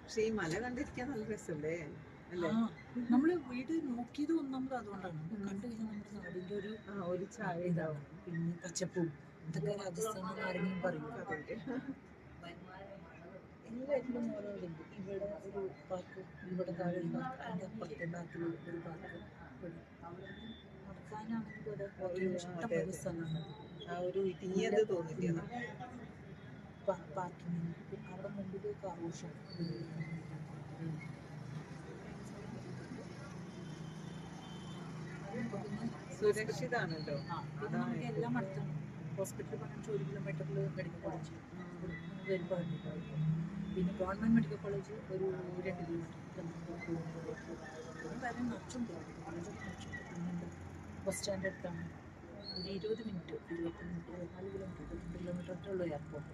പക്ഷെ ഈ മല കണ്ടിരിക്കാൻ നല്ല രസമല്ലേ അല്ലേ? നമ്മള് വീട് നോക്കിയത് ഒന്നാമത് അതുകൊണ്ടാണ്. കണ്ടു കഴിഞ്ഞാൽ നമ്മുടെ നാടിന്റെ ഒരു ചായ ഇതാണ്. പിന്നെ പച്ചപ്പും ഇതൊക്കെ രാജസ്ഥാനിൽ ആരെങ്കിലും പറയും. എല്ലാറ്റിലും ഓരോരുണ്ട്. ഇവിടെ ഒരു പാർക്ക്, ഇവിടെ താഴെ ഒരു പാർക്ക്, അതിന്റെ അപ്പുറത്തെ ബാക്കിൽ ഒരു പാർക്ക്. നടക്കാനാണെങ്കിൽ ഇവിടെ ഇഷ്ടംപോലെ സ്ഥലമാണ്. ആ ഒരു ഇടുങ്ങിയത് തോന്നില്ല. പാർക്കിങ്ങിന് അവിടെ മുമ്പിൽ ആഘോഷം സുരക്ഷിതാണല്ലോ. പിന്നെ നമുക്ക് എല്ലാം അടുത്താണ്. ഹോസ്പിറ്റലിൽ പറഞ്ഞാൽ 1 കിലോമീറ്ററിൽ മെഡിക്കൽ കോളേജ് വരുമ്പോൾ. പിന്നെ ഗവൺമെന്റ് മെഡിക്കൽ കോളേജ് ഒരു 2 കിലോമീറ്റർ. പിന്നെ വേറെ നിറച്ചുണ്ട് കോളേജൊക്കെ നിറച്ചുണ്ട്. പിന്നെന്താ ബസ് സ്റ്റാൻഡ് അടുത്താണ്. ഒരു 20 മിനിറ്റ് 24 കിലോമീറ്റർ 22 കിലോമീറ്റർ ഉള്ളൂ എയർപോർട്ട്.